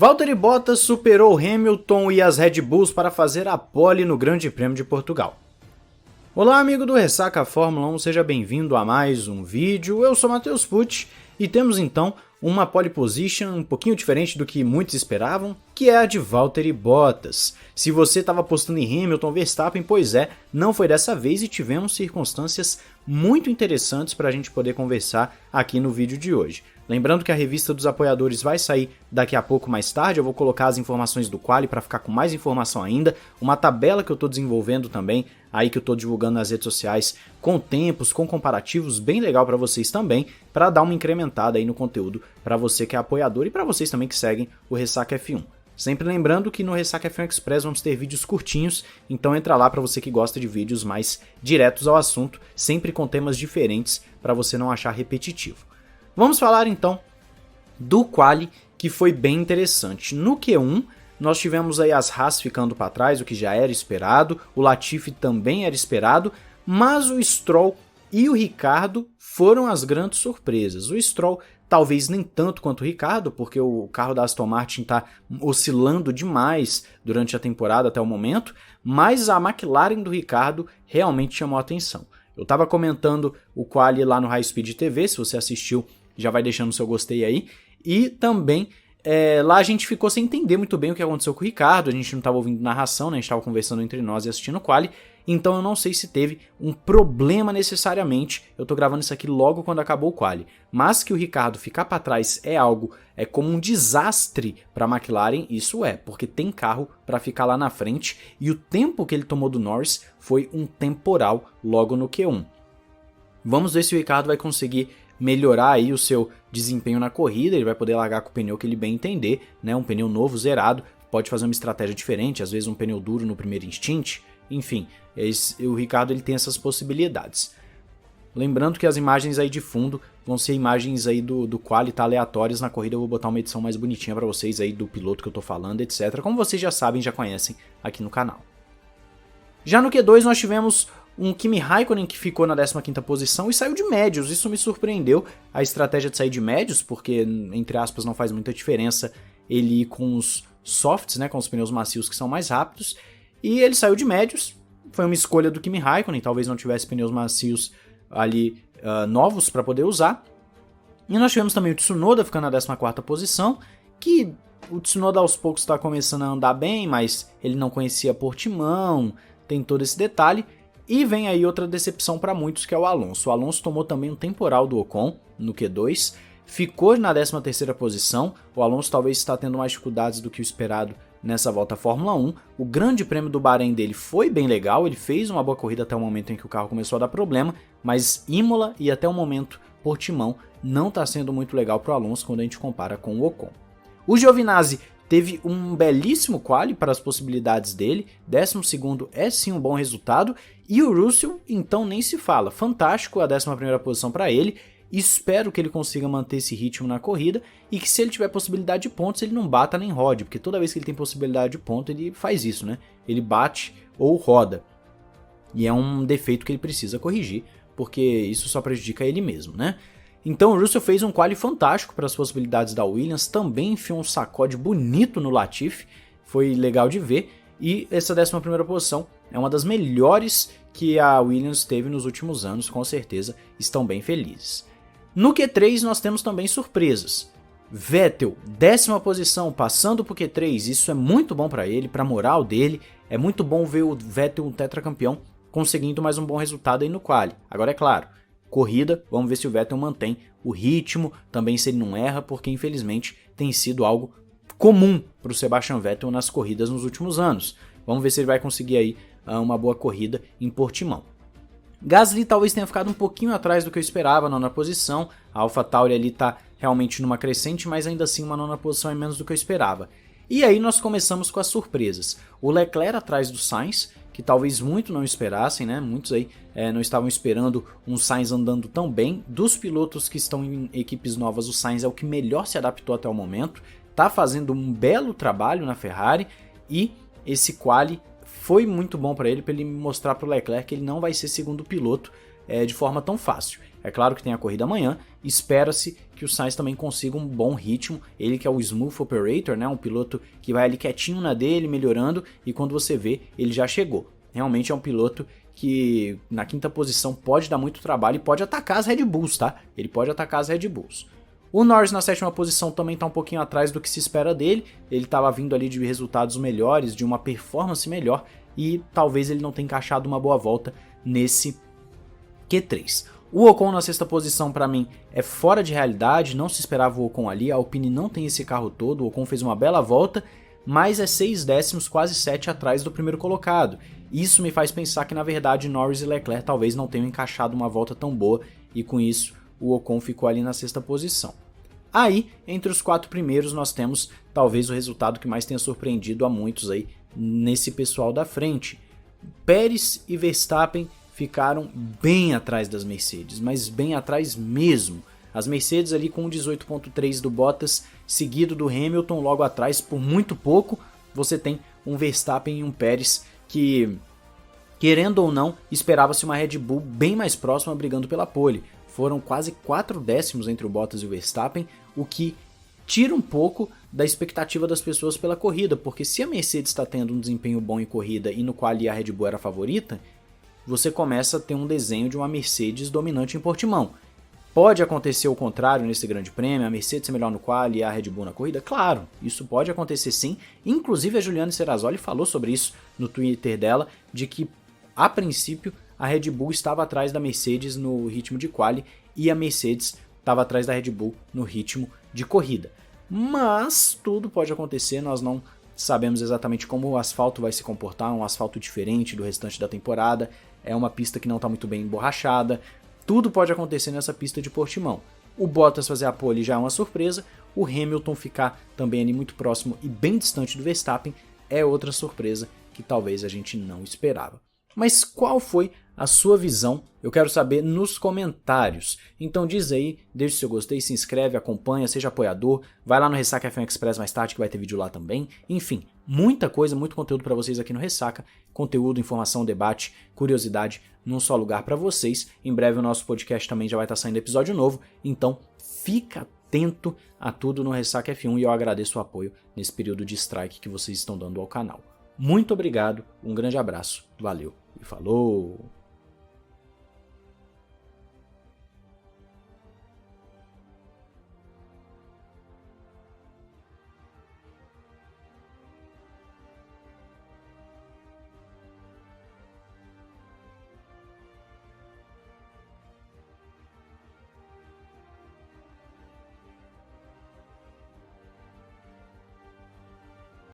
Valtteri Bottas superou Hamilton e as Red Bulls para fazer a pole no Grande Prêmio de Portugal. Olá amigo do Ressaca Fórmula 1, seja bem-vindo a mais um vídeo. Eu sou Matheus Pucci e temos então uma pole position um pouquinho diferente do que muitos esperavam, que é a de Valtteri Bottas. Se você estava apostando em Hamilton, Verstappen, pois é, não foi dessa vez e tivemos circunstâncias muito interessantes para a gente poder conversar aqui no vídeo de hoje. Lembrando que a revista dos apoiadores vai sair daqui a pouco mais tarde, eu vou colocar as informações do quali para ficar com mais informação ainda, uma tabela que eu estou desenvolvendo também, aí que eu estou divulgando nas redes sociais, com tempos, com comparativos, bem legal para vocês também, para dar uma incrementada aí no conteúdo para você que é apoiador e para vocês também que seguem o Ressaca F1. Sempre lembrando que no Ressaca F1 Express vamos ter vídeos curtinhos, então entra lá para você que gosta de vídeos mais diretos ao assunto, sempre com temas diferentes para você não achar repetitivo. Vamos falar então do quali, que foi bem interessante. No Q1 nós tivemos aí as Haas ficando para trás, o que já era esperado, o Latifi também era esperado, mas o Stroll e o Ricciardo foram as grandes surpresas. O Stroll talvez nem tanto quanto o Ricciardo, porque o carro da Aston Martin está oscilando demais durante a temporada até o momento, mas a McLaren do Ricciardo realmente chamou a atenção. Eu estava comentando o quali lá no High Speed TV, se você assistiu já vai deixando o seu gostei aí, e também lá a gente ficou sem entender muito bem o que aconteceu com o Ricciardo, a gente não estava ouvindo narração, né? A gente estava conversando entre nós e assistindo o quali, então eu não sei se teve um problema necessariamente, eu tô gravando isso aqui logo quando acabou o quali, mas que o Ricciardo ficar para trás é como um desastre para a McLaren, isso é, porque tem carro para ficar lá na frente, e o tempo que ele tomou do Norris foi um temporal logo no Q1. Vamos ver se o Ricciardo vai conseguir melhorar aí o seu desempenho na corrida, ele vai poder largar com o pneu que ele bem entender, né? Um pneu novo, zerado, pode fazer uma estratégia diferente, às vezes um pneu duro no primeiro instint, enfim, o Ricciardo ele tem essas possibilidades. Lembrando que as imagens aí de fundo vão ser imagens aí do quali, tá, aleatórias. Na corrida eu vou botar uma edição mais bonitinha para vocês aí do piloto que eu tô falando, etc. Como vocês já sabem, já conhecem aqui no canal. Já no Q2 nós tivemos um Kimi Raikkonen que ficou na 15ª posição e saiu de médios, isso me surpreendeu, a estratégia de sair de médios, porque, entre aspas, não faz muita diferença ele ir com os softs, né, com os pneus macios que são mais rápidos, e ele saiu de médios, foi uma escolha do Kimi Raikkonen, talvez não tivesse pneus macios ali novos para poder usar, e nós tivemos também o Tsunoda ficando na 14ª posição, que o Tsunoda aos poucos está começando a andar bem, mas ele não conhecia Portimão, tem todo esse detalhe. E vem aí outra decepção para muitos, que é o Alonso. O Alonso tomou também um temporal do Ocon no Q2, ficou na 13ª posição. O Alonso talvez está tendo mais dificuldades do que o esperado nessa volta à Fórmula 1. O grande prêmio do Bahrein dele foi bem legal, ele fez uma boa corrida até o momento em que o carro começou a dar problema, mas Imola e até o momento Portimão não está sendo muito legal para o Alonso quando a gente compara com o Ocon. O Giovinazzi teve um belíssimo quali para as possibilidades dele, 12º é sim um bom resultado, e o Russell então nem se fala, fantástico a 11ª posição para ele, espero que ele consiga manter esse ritmo na corrida, e que se ele tiver possibilidade de pontos ele não bata nem rode, porque toda vez que ele tem possibilidade de ponto ele faz isso, né? Ele bate ou roda, e é um defeito que ele precisa corrigir, porque isso só prejudica ele mesmo, né? Então o Russell fez um quali fantástico para as possibilidades da Williams, também enfiou um sacode bonito no Latifi, foi legal de ver, e essa 11ª posição é uma das melhores que a Williams teve nos últimos anos, com certeza estão bem felizes. No Q3 nós temos também surpresas. Vettel, 10ª posição, passando para o Q3, isso é muito bom para ele, para a moral dele, é muito bom ver o Vettel, um tetracampeão, conseguindo mais um bom resultado aí no quali. Agora é claro, corrida, vamos ver se o Vettel mantém o ritmo, também se ele não erra, porque infelizmente tem sido algo comum para o Sebastian Vettel nas corridas nos últimos anos. Vamos ver se ele vai conseguir aí uma boa corrida em Portimão. Gasly talvez tenha ficado um pouquinho atrás do que eu esperava, na 9ª posição, a AlphaTauri ali está realmente numa crescente, mas ainda assim uma 9ª posição é menos do que eu esperava. E aí nós começamos com as surpresas. O Leclerc atrás do Sainz, que talvez muitos não esperassem, né? Muitos aí não estavam esperando um Sainz andando tão bem. Dos pilotos que estão em equipes novas, o Sainz é o que melhor se adaptou até o momento, está fazendo um belo trabalho na Ferrari, e esse quali foi muito bom para ele mostrar para o Leclerc que ele não vai ser segundo piloto de forma tão fácil. É claro que tem a corrida amanhã, espera-se que o Sainz também consiga um bom ritmo, ele que é o Smooth Operator, né, um piloto que vai ali quietinho na dele, melhorando, e quando você vê, ele já chegou. Realmente é um piloto que na quinta posição pode dar muito trabalho e pode atacar as Red Bulls, tá? Ele pode atacar as Red Bulls. O Norris na sétima posição também está um pouquinho atrás do que se espera dele, ele estava vindo ali de resultados melhores, de uma performance melhor, e talvez ele não tenha encaixado uma boa volta nesse Q3. O Ocon na sexta posição para mim é fora de realidade, não se esperava o Ocon ali, a Alpine não tem esse carro todo, o Ocon fez uma bela volta, mas é 6 décimos, quase 7 atrás do primeiro colocado. Isso me faz pensar que na verdade Norris e Leclerc talvez não tenham encaixado uma volta tão boa e com isso o Ocon ficou ali na sexta posição. Aí, entre os 4 primeiros nós temos talvez o resultado que mais tenha surpreendido a muitos aí nesse pessoal da frente. Pérez e Verstappen ficaram bem atrás das Mercedes, mas bem atrás mesmo. As Mercedes ali com 18.3 do Bottas, seguido do Hamilton logo atrás por muito pouco. Você tem um Verstappen e um Pérez que, querendo ou não, esperava-se uma Red Bull bem mais próxima brigando pela pole. Foram quase 4 décimos entre o Bottas e o Verstappen, o que tira um pouco da expectativa das pessoas pela corrida, porque se a Mercedes está tendo um desempenho bom em corrida e no qual a Red Bull era a favorita, você começa a ter um desenho de uma Mercedes dominante em Portimão. Pode acontecer o contrário nesse grande prêmio, a Mercedes ser melhor no qual e a Red Bull na corrida? Claro, isso pode acontecer sim. Inclusive a Juliana Serrazoli falou sobre isso no Twitter dela, de que a princípio a Red Bull estava atrás da Mercedes no ritmo de quali e a Mercedes estava atrás da Red Bull no ritmo de corrida. Mas tudo pode acontecer, nós não sabemos exatamente como o asfalto vai se comportar, um asfalto diferente do restante da temporada, é uma pista que não está muito bem emborrachada, tudo pode acontecer nessa pista de Portimão. O Bottas fazer a pole já é uma surpresa, o Hamilton ficar também ali muito próximo e bem distante do Verstappen é outra surpresa que talvez a gente não esperava. Mas qual foi a sua visão? Eu quero saber nos comentários. Então diz aí, deixa o seu gostei, se inscreve, acompanha, seja apoiador, vai lá no Ressaca F1 Express mais tarde que vai ter vídeo lá também. Enfim, muita coisa, muito conteúdo para vocês aqui no Ressaca. Conteúdo, informação, debate, curiosidade num só lugar para vocês. Em breve o nosso podcast também já vai estar saindo episódio novo, então fica atento a tudo no Ressaca F1 e eu agradeço o apoio nesse período de strike que vocês estão dando ao canal. Muito obrigado, um grande abraço, valeu e falou!